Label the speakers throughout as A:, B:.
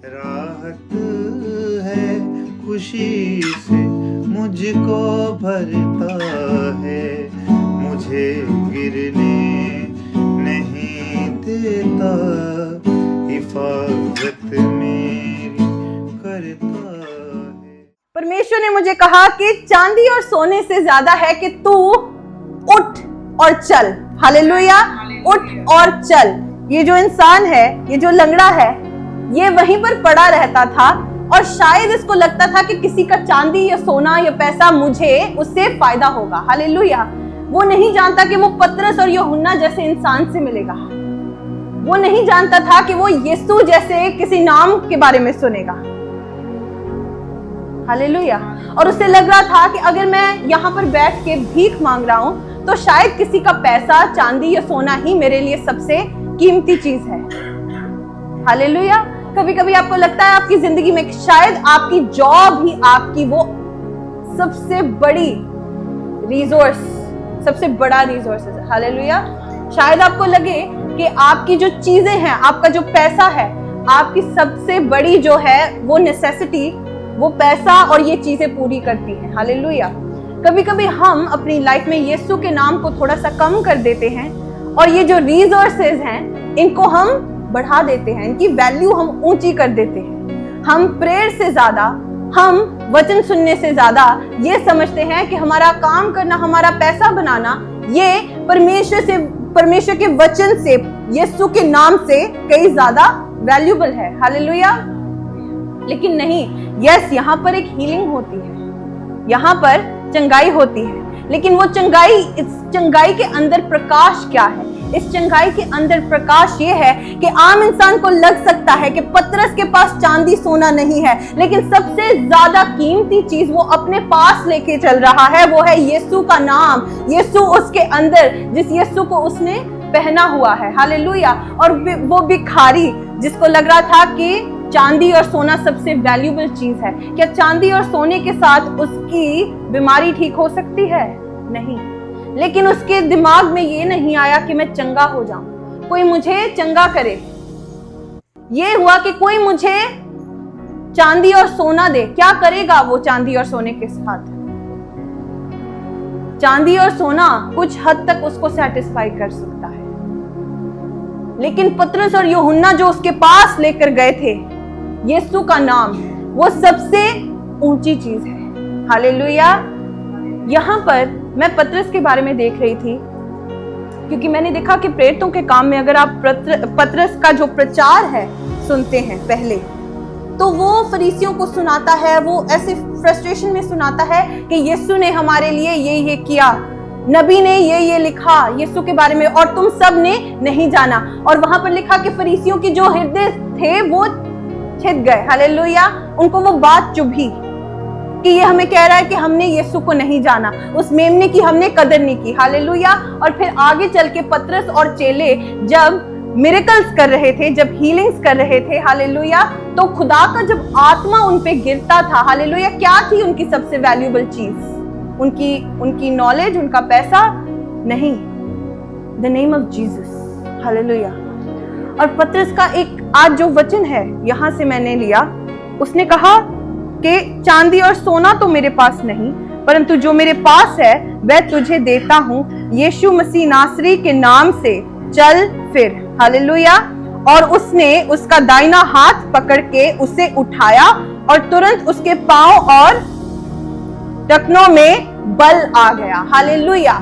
A: राहत है खुशी से मुझको भरता है, मुझे गिरने नहीं देता, हिफाजत मेरी करता है।
B: परमेश्वर ने मुझे कहा कि चांदी और सोने से ज्यादा है कि तू उठ और चल। हालेलुया, उठ और चल। ये जो इंसान है, ये जो लंगड़ा है, ये वहीं पर पड़ा रहता था और शायद इसको लगता था कि किसी का चांदी या सोना या पैसा मुझे उससे फायदा होगा। हालेलुया। वो नहीं जानता कि वो पतरस और यूहन्ना जैसे इंसान से मिलेगा। वो नहीं जानता था कि वो यीशु जैसे किसी नाम के बारे में सुनेगा। हालेलुया। और उसे लग रहा था कि अगर मैं यहाँ पर बैठ के भीख मांग रहा हूं तो शायद किसी का पैसा, चांदी या सोना ही मेरे लिए सबसे कीमती चीज है। हालेलुया। कभी कभी आपको लगता है आपकी जिंदगी में शायद आपकी जॉब ही आपकी वो सबसे बड़ी रिसोर्स, सबसे बड़ा रिसोर्स है। हालेलुया। शायद आपको लगे कि आपकी जो चीजें हैं, आपका जो पैसा है, आपकी सबसे बड़ी जो है वो नेसेसिटी, वो पैसा और ये चीजें पूरी करती हैं। हालेलुया। कभी कभी हम अपनी लाइफ में यीशु के नाम को थोड़ा सा कम कर देते हैं और ये जो रिसोर्सेज हैं इनको हम बढ़ा देते हैं, इनकी वैल्यू हम ऊंची कर देते हैं। हम प्रेयर से ज्यादा, हम वचन सुनने से ज्यादा ये समझते हैं कि हमारा काम करना, हमारा पैसा बनाना, ये परमेश्वर के वचन से, यीशु के नाम से कई ज्यादा वैल्यूबल है। हालेलुया। लेकिन नहीं, यस, यहाँ पर एक हीलिंग होती है, यहाँ पर चंगाई होती है, लेकिन वो चंगाई, इस चंगाई के अंदर प्रकाश क्या है? इस चंगाई के अंदर प्रकाश ये है कि आम इंसान को लग सकता है कि पतरस के पास चांदी सोना नहीं है, लेकिन सबसे ज्यादा कीमती चीज वो अपने पास लेके चल रहा है, वो है यीशु का नाम। यीशु उसके अंदर, जिस यीशु को उसने पहना हुआ है। हालेलुया। और वो भिखारी जिसको लग रहा था कि चांदी और सोना सबसे वैल्यूबल चीज है, क्या चांदी और सोने के साथ उसकी बीमारी ठीक हो सकती है? नहीं। लेकिन उसके दिमाग में ये नहीं आया कि मैं चंगा हो जाऊं, कोई मुझे चंगा करे। ये हुआ कि कोई मुझे चांदी और सोना दे। क्या करेगा वो चांदी और सोने के साथ? चांदी और सोना कुछ हद तक उसको सेटिस्फाई कर सकता है, लेकिन पतरस और यूहन्ना जो उसके पास लेकर गए थे, यीशु का नाम, वो सबसे ऊंची चीज है। हालेलुया। यहां पर मैं पतरस के बारे में देख रही थी, क्योंकि मैंने देखा कि प्रेरितों के काम में अगर आप पतरस का जो प्रचार है सुनते हैं पहले, तो वो फरीसियों को सुनाता है, वो ऐसे फ्रस्ट्रेशन में सुनाता है कि यीशु ने हमारे लिए ये किया, नबी ने ये लिखा यीशु के बारे में, और तुम सब ने नहीं जाना। और वहां पर लिखा कि फरीसियों के जो हृदय थे वो छिद गए। हालेलुया। उनको वो बात चुभी कि ये हमें कह रहा है कि हमने यीशु को नहीं जाना, उस मेमने की हमने कदर नहीं की। हालेलुया। और फिर आगे चल के पतरस और चेले जब मिरेकल्स कर रहे थे, जब हीलिंग्स कर रहे थे, हालेलुया, तो खुदा का जब आत्मा उन पे गिरता था, हालेलुया, क्या थी उनकी सबसे वैल्यूबल चीज? उनकी नॉलेज, उनका पैसा नहीं, the name of Jesus. Hallelujah. और पतरस का एक आज जो वचन है यहां से मैंने लिया, उसने कहा कि चांदी और सोना तो मेरे पास नहीं, परंतु जो मेरे पास है वह तुझे देता हूं। यीशु मसीह नासरी के नाम से चल फिर। हालेलुया। और उसने उसका दाहिना हाथ पकड़ के उसे उठाया और तुरंत उसके पांव और टखनों में बल आ गया। हालेलुया।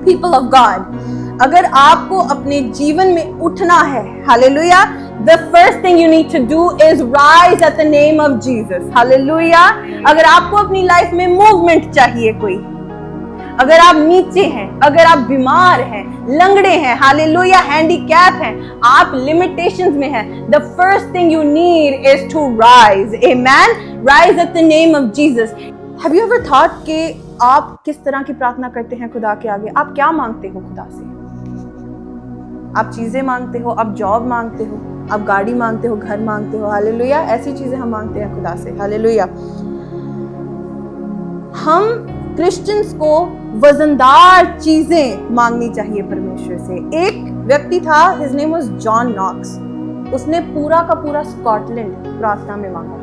B: पीपल ऑफ गॉड, अगर आपको अपने जीवन में उठना है, hallelujah, the first thing you need to do is rise at the name of Jesus. Hallelujah. अगर आपको अपनी लाइफ में मूवमेंट चाहिए कोई, अगर आप नीचे हैं, अगर आप बीमार हैं, लंगड़े हैं, हालेलुया, हैंडीकैप हैं, आप लिमिटेशंस में हैं, the first thing you need is to rise. Amen. Rise at the name of Jesus. Have you ever thought कि आप किस तरह की प्रार्थना करते हैं खुदा के आगे? आप क्या मांगते हो खुदा से? आप चीजें मांगते हो, आप जॉब मांगते हो, आप गाड़ी मांगते हो, घर मांगते हो। हालेलुया। ऐसी चीजें हम मांगते हैं खुदा से। हालेलुया। हम क्रिश्चियंस को वजनदार चीजें मांगनी चाहिए परमेश्वर से। एक व्यक्ति था, his name was John Knox. उसने पूरा का पूरा स्कॉटलैंड प्रार्थना में मांगा।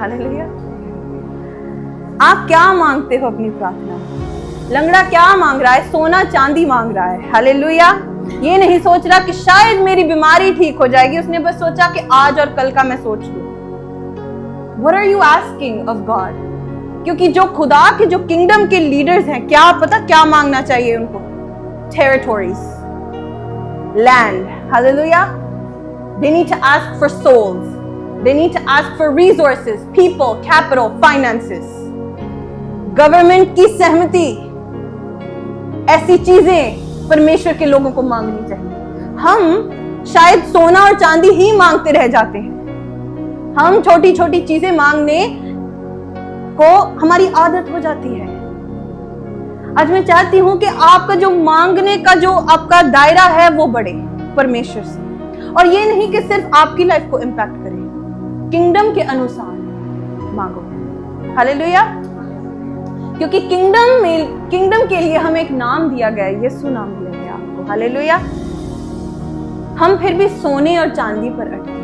B: हालेलुया। आप क्या मांगते हो अपनी प्रार्थना में? लंगड़ा क्या मांग रहा है? सोना चांदी मांग रहा है। हालेलुया। ये नहीं सोच रहा कि शायद मेरी बीमारी ठीक हो जाएगी, उसने बस सोचा कि आज और कल का मैं सोच लूं। What are you asking of God? क्योंकि जो खुदा के जो किंगडम के लीडर्स हैं, क्या पता क्या मांगना चाहिए उनको? Territories, land. Hallelujah. They need to ask for souls. They need to ask for resources, people, capital, finances. Government की सहमति, ऐसी चीजें परमेश्वर के लोगों को मांगनी चाहिए। हम शायद सोना और चांदी ही मांगते रह जाते हैं। हम छोटी छोटी चीजें मांगने को हमारी आदत हो जाती है। आज मैं चाहती हूं कि आपका जो मांगने का जो आपका दायरा है वो बढ़े परमेश्वर से, और ये नहीं कि सिर्फ आपकी लाइफ को इम्पैक्ट करे, किंगडम के अनुसार मांगो। हालेलुया। क्योंकि किंगडम के लिए हमें एक नाम दिया गया है, यीशु नाम दिया गया आपको। हालेलुया। हम फिर भी सोने और चांदी पर अटके।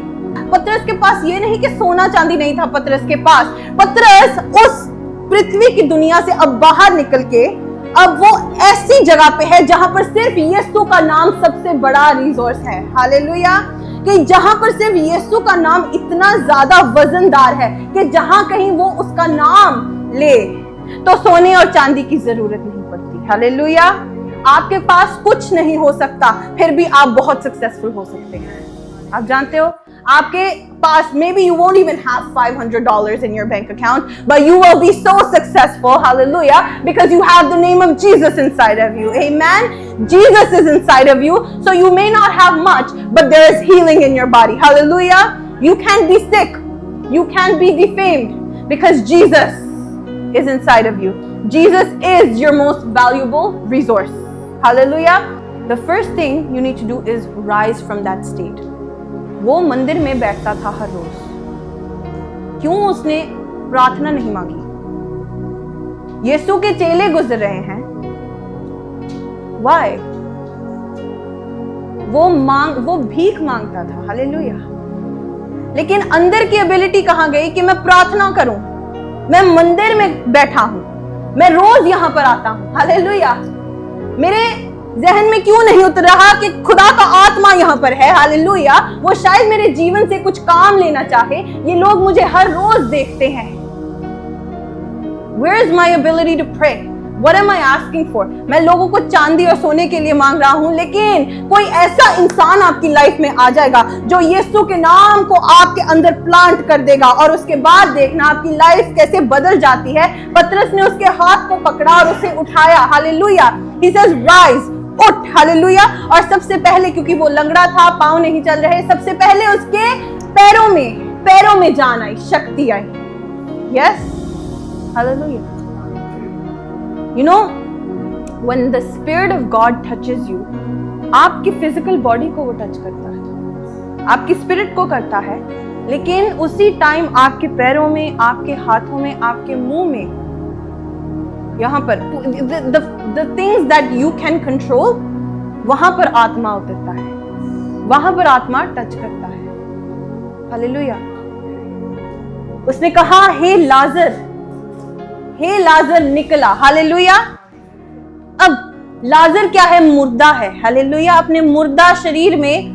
B: पतरस के पास ये नहीं कि सोना चांदी नहीं था पतरस के पास। पतरस उस पृथ्वी की दुनिया से अब बाहर निकल के अब वो ऐसी जगह पे है जहां पर सिर्फ यीशु का नाम सबसे बड़ा रिसोर्स है। हालेलुया। कि जहां पर सिर्फ यीशु का नाम इतना ज्यादा वजनदार है कि जहां कहीं वो उसका नाम ले तो सोने और चांदी की जरूरत नहीं पड़ती। हालेलुया। आपके पास कुछ नहीं हो सकता, फिर भी आप बहुत सक्सेसफुल हो सकते हैं। आप जानते हो, आपके पास maybe you won't even have $500 in your bank account, but you will be so successful, hallelujah, because you have the name of Jesus inside of you. Amen. Jesus is inside of you, so you may not have much, but there is healing in your body. Hallelujah. You can't be sick, you can't be defamed, because Jesus is inside of you. Jesus is your most valuable resource. Hallelujah. The first thing you need to do is rise from that state. वो मंदिर में बैठता था हर रोज। क्यों उसने प्रार्थना नहीं मांगी? यीशु के चेले गुजर रहे हैं। Why? वो भीख मांगता था। हालेलुया। लेकिन अंदर की एबिलिटी कहां गई कि मैं प्रार्थना करूं? मैं मंदिर में बैठा हूं, मैं रोज यहां पर आता हूं। हालेलुया। मेरे जहन में क्यों नहीं उतर रहा कि खुदा का आत्मा यहाँ पर है? हालेलुया। वो शायद मेरे जीवन से कुछ काम लेना चाहे। ये लोग मुझे हर रोज देखते हैं। Where is my ability to pray? What am I asking for? मैं लोगों को चांदी और सोने के लिए मांग रहा हूं, लेकिन कोई ऐसा इंसान आपकी लाइफ में आ जाएगा जो यीशु के नाम को आपके अंदर प्लांट कर देगा, और उसके बाद देखना आपकी लाइफ कैसे बदल जाती है। पतरस ने उसके हाथ को पकड़ा और उसे उठाया। हालेलुया। He says rise, उठ। हालेलुया। और सबसे पहले, क्योंकि वो लंगड़ा था, पांव नहीं चल रहे, सबसे पहले उसके पैरों में जान आई, शक्ति आई। Yes. Hallelujah. You know, when the Spirit of God touches you, आपकी फिजिकल बॉडी को वो टच करता है, आपकी स्पिरिट को करता है, लेकिन उसी टाइम आपके पैरों में, आपके हाथों में, आपके मुंह में, यहाँ पर the things that you can control, वहां पर आत्मा उतरता है, वहां पर आत्मा टच करता है। हालेलुया। उसने कहा, हे लाजर निकला। हालेलुया। अब लाजर क्या है? मुर्दा है। हालेलुया। अपने मुर्दा शरीर में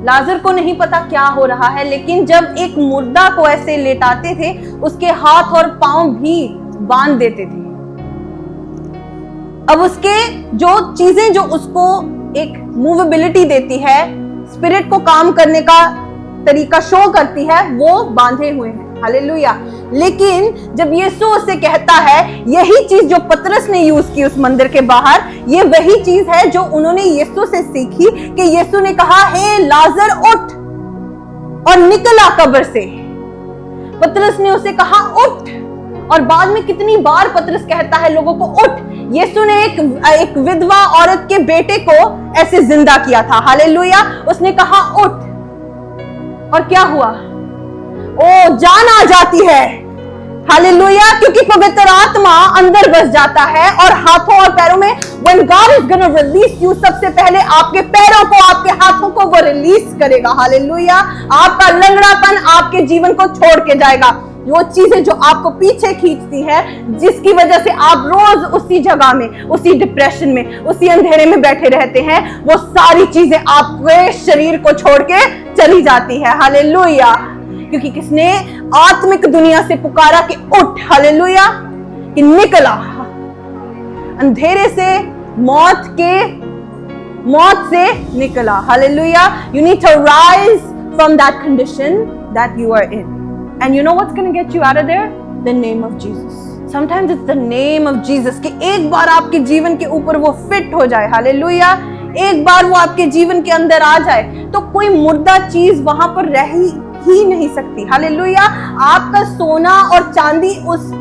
B: लाजर को नहीं पता क्या हो रहा है, लेकिन जब एक मुर्दा को ऐसे लेटाते थे, उसके हाथ और पांव भी बांध देते थे। अब उसके जो चीजें जो उसको एक मूवेबिलिटी देती है, स्पिरिट को काम करने का तरीका शो करती है, वो बांधे हुए हैं। हालेलुया। लेकिन जब यीशु उससे कहता है, यही चीज जो पतरस ने यूज की उस मंदिर के बाहर, ये वही चीज है जो उन्होंने यीशु से सीखी, कि यीशु ने कहा, हे लाजर उठ, और निकला कब्र से। पतरस ने उसे कहा उठ, और बाद में कितनी बार पतरस कहता है लोगों को उठ। यीशु ने एक विधवा औरत के बेटे को ऐसे जिंदा किया था। हालेलुया। उसने कहा उठ, और क्या हुआ? ओ, जान आ जाती है। हालेलुया, क्योंकि पवित्र आत्मा अंदर बस जाता है और हाथों और पैरों में when God is gonna release you, सबसे पहले आपके पैरों को, आपके हाथों को वो रिलीज करेगा। हालेलुया, आपका लंगड़ापन आपके जीवन को छोड़ के जाएगा। वो चीजें जो आपको पीछे खींचती है, जिसकी वजह से आप रोज उसी जगह में, उसी डिप्रेशन में, उसी अंधेरे में बैठे रहते हैं, वो सारी चीजें आपके शरीर को छोड़ के चली जाती है। हालेलुया, क्योंकि किसने आत्मिक दुनिया से पुकारा कि उठ, हालेलुया, कि निकला अंधेरे से, मौत से निकला। Hallelujah, you need to rise from that condition that you are in, and you know what's going to get you out of there? The name of Jesus. Sometimes it's the name of Jesus, कि एक बार आपके जीवन के ऊपर वो fit हो जाए। Hallelujah, एक बार वो आपके जीवन के अंदर आ जाए तो कोई मुर्दा चीज वहां पर रह ही नहीं सकती। हालेलुया, आपका सोना और चांदी उस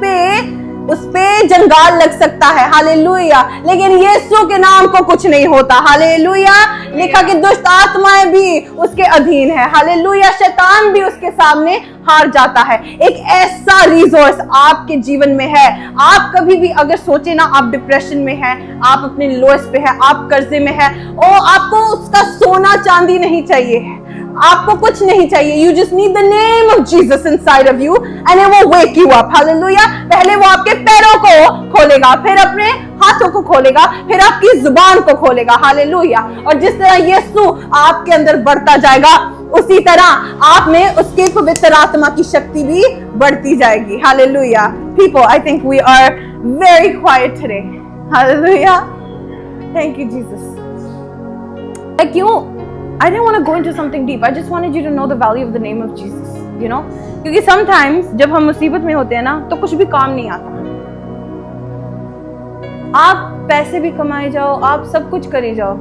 B: पे जंगाल लग सकता है। हालेलुया, लेकिन यीशु के नाम को कुछ नहीं होता। हालेलुया, लिखा कि दुष्ट आत्माएं भी उसके अधीन है। हालेलुया, शैतान भी उसके सामने हार जाता है। एक ऐसा रिसोर्स आपके जीवन में है। आप कभी भी अगर सोचे ना, आप डिप्रेशन में हैं, आप अपने लोएस्ट पे हैं, आप कर्जे में हैं, और आपको उसका सोना चांदी नहीं चाहिए, आपको कुछ नहीं चाहिए। You just need the name of Jesus inside of you and it will wake you up. Hallelujah. पहले वो आपके पैरों को खोलेगा, फिर अपने हाथों को खोलेगा, फिर आपकी जुबान को खोलेगा। हालेलुया, और जिस तरह यीशु आपके अंदर बढ़ता जाएगा, उसी तरह आप में उसके पवित्र आत्मा की शक्ति भी बढ़ती जाएगी। Hallelujah. People, I think we are very quiet today. Hallelujah. Thank you, Jesus. क्यों? I didn't want to go into something deep. I just wanted you to know the value of the name of Jesus. You know, क्योंकि sometimes जब हम मुसीबत में होते हैं ना, तो कुछ भी काम नहीं आता। आप पैसे भी कमाए जाओ, आप सब कुछ करे जाओ,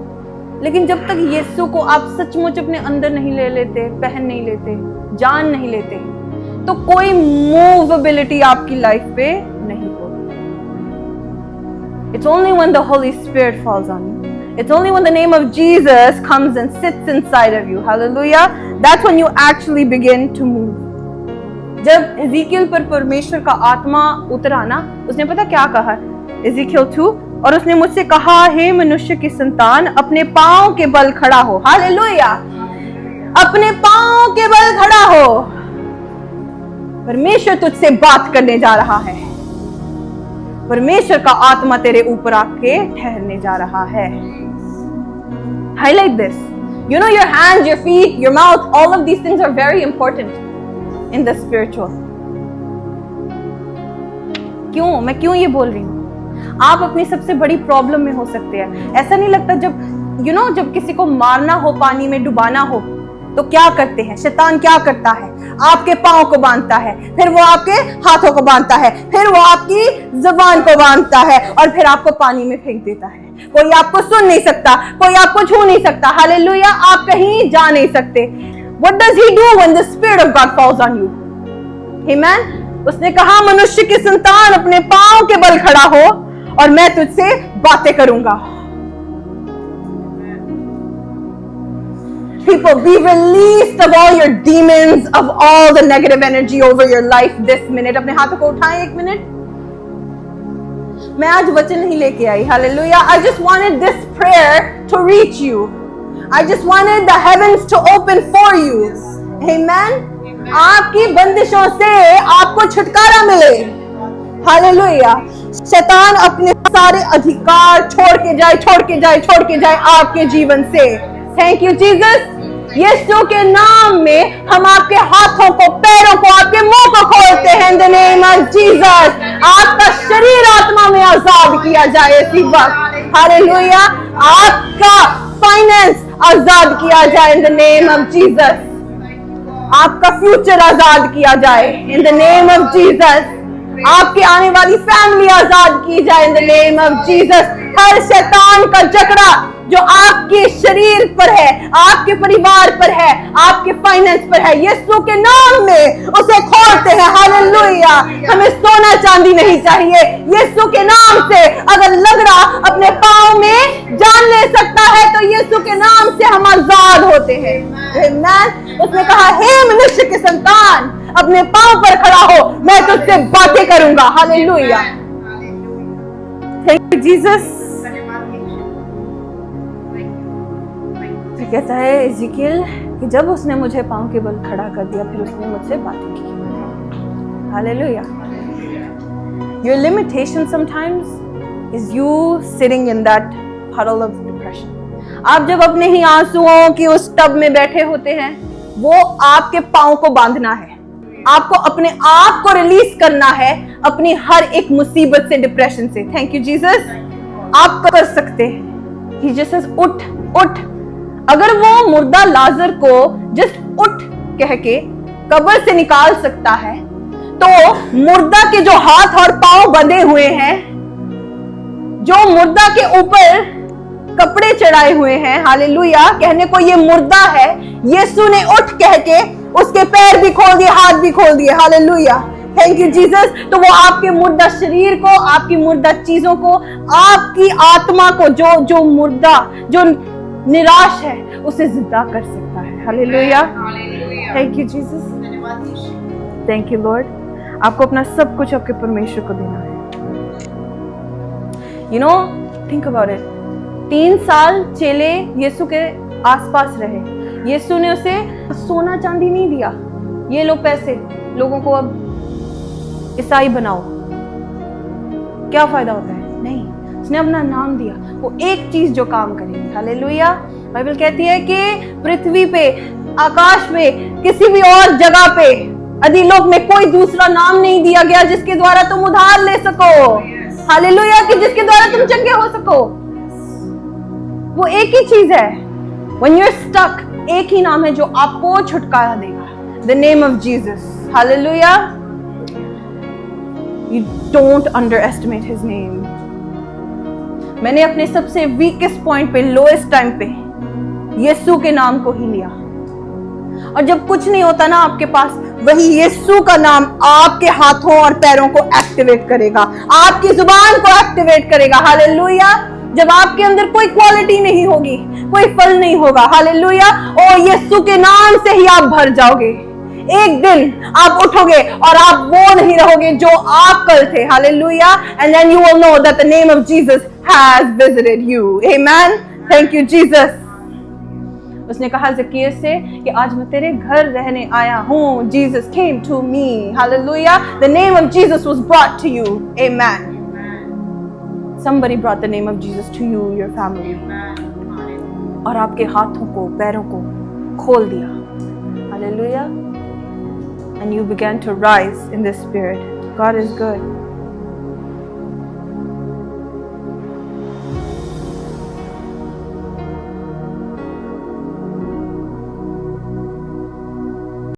B: लेकिन जब तक यीशु को आप सचमुच अपने अंदर नहीं ले लेते, पहन नहीं लेते, जान नहीं लेते, तो कोई मूवेबिलिटी आपकी लाइफ पे नहीं होगी। It's only when the Holy Spirit falls on you. It's only when the name of Jesus comes and sits inside of you. Hallelujah. That's when you actually begin to move. जब इज़ीकियल पर परमेश्वर का आत्मा उतरा ना, उसने पता क्या कहा? इज़ीकियल 2, और उसने मुझसे कहा, हे मनुष्य की संतान, अपने पांव के बल खड़ा हो। हालेलुया, अपने पांव के बल खड़ा हो। परमेश्वर तुझसे बात करने जा रहा है। परमेश्वर का आत्मा तेरे ऊपर आके ठहरने जा रहा है। Highlight this. You know, your hands, your feet, your mouth, all of these things are very important in the spiritual. मैं क्यों ये बोल रही हूँ? आप अपनी सबसे बड़ी प्रॉब्लम में हो सकते हैं। ऐसा नहीं लगता जब जब किसी को मारना हो, पानी में डुबाना हो, तो क्या करते हैं? शैतान क्या करता है? आपके पांव को बांधता है, फिर वो आपके हाथों को बांधता है, फिर वो आपकी जुबान को बांधता है, और फिर आपको पानी में फेंक देता है। कोई आपको सुन नहीं सकता, कोई आपको छू नहीं सकता। हालेलुया, आप कहीं जा नहीं सकते। What does he do when the Spirit of God falls on you? Amen. उसने कहा, मनुष्य की संतान, अपने पांव के बल खड़ा हो और मैं तुझसे बातें करूंगा। People, be released of all your demons, of all the negative energy over your life this minute. अपने हाथों को उठाएं 1 मिनट। मैं आज वचन नहीं लेके आई। Hallelujah. I just wanted this prayer to reach you. I just wanted the heavens to open for you. Amen. आपकी बंदिशों से आपको छुटकारा मिले। Hallelujah. शैतान अपने सारे अधिकार छोड़ के जाए आपके जीवन से। Thank you, Jesus. यीशु के नाम में हम आपके हाथों को, पैरों को, आपके मुंह को खोलते हैं। In the name of Jesus. आपका शरीर आत्मा में आजाद किया जाए इसी वक्त। हालेलुया। आपका फाइनेंस आजाद किया जाए in the name of Jesus. आपका फ्यूचर आजाद किया जाए in the name of Jesus. आपकी आने वाली फैमिली आजाद की जाए in the name of Jesus. हर शैतान का जकड़ा जो आपके शरीर पर है, आपके परिवार पर है, आपके फाइनेंस पर है, यीशु के नाम में उसे खोलते हैं। हालेलुया। हमें सोना चांदी नहीं चाहिए। यीशु के नाम से अगर लगड़ा अपने पांव में जान ले सकता है, तो यीशु के नाम से हम आजाद होते हैं। आमीन। उसने कहा, हे मनुष्य के संतान, अपने पांव पर खड़ा हो, मैं तुझसे बातें करूंगा। Hallelujah, thank you Jesus. फिर कहता है इज़ेकियल कि जब उसने मुझे पांव के बल खड़ा कर दिया, फिर उसने मुझसे बातें की। Hallelujah. Your limitation sometimes is you sitting in that puddle of depression. आप जब अपने ही आंसुओं की उस टब में बैठे होते हैं, वो आपके पांव को बांधना है। आपको अपने आप को रिलीज करना है अपनी हर एक मुसीबत से, डिप्रेशन से। Thank you Jesus. आप कर सकते हैं। He just says, उठ उठ। अगर वो मुर्दा लाजर को जस्ट उठ कह के कब्र से निकाल सकता है, तो मुर्दा के जो हाथ और पांव बंधे हुए हैं, जो मुर्दा के ऊपर कपड़े चढ़ाए हुए हैं, हालेलुया, कहने को ये मुर्दा है, यीशु ने उठ कह के उसके पैर भी खोल दिए, हाथ भी खोल दिए। Hallelujah, thank you Jesus. तो वो आपके मुर्दा शरीर को, आपकी मुर्दा चीजों को, आपकी आत्मा को, जो मुर्दा, जो निराश है, उसे जिंदा कर सकता है। Hallelujah, thank you Jesus, thank you Lord. आपको अपना सब कुछ आपके परमेश्वर को देना है। You know, think about it. 3 साल चेले यीशु के आसपास रहे। यीशु ने उसे सोना चांदी नहीं दिया, ये लो पैसे, लोगों को अब ईसाई बनाओ। क्या फायदा होता है? नहीं, उसने अपना नाम दिया। वो एक चीज जो काम करेगी। हालेलुया। बाइबल कहती है कि पृथ्वी पे, आकाश में, किसी भी और जगह पे, अधिलोक में कोई दूसरा नाम नहीं दिया गया जिसके द्वारा तुम उधार ले सको। हालेलुया, कि जिसके द्वारा तुम चंगे हो सको। वो एक ही चीज है। When you're stuck, एक ही नाम है जो आपको छुटकारा देगा। The name of Jesus. Hallelujah. You don't underestimate his name. मैंने अपने सबसे वीकेस्ट पॉइंट पे, लोएस्ट टाइम पे, यीशु के नाम को ही लिया। और जब कुछ नहीं होता ना आपके पास, वही यीशु का नाम आपके हाथों और पैरों को एक्टिवेट करेगा, आपकी जुबान को एक्टिवेट करेगा। हालेलुया। जब आपके अंदर कोई क्वालिटी नहीं होगी, कोई फल नहीं होगा, हालेलुया, और यीशु के नाम से ही आप भर जाओगे। एक दिन आप उठोगे और आप वो नहीं रहोगे जो आप कल थे। Hallelujah. And then you will know that the name of Jesus has visited you. Amen, thank you Jesus. उसने कहा ज़कियस से कि आज मैं तेरे घर रहने आया हूँ। Jesus came to me. Hallelujah. The name of Jesus was brought to you. Amen. Somebody brought the name of Jesus to you, your family. और आपके हाथों को, पैरों को खोल दिया। Hallelujah. And you began to rise in the spirit. God is good.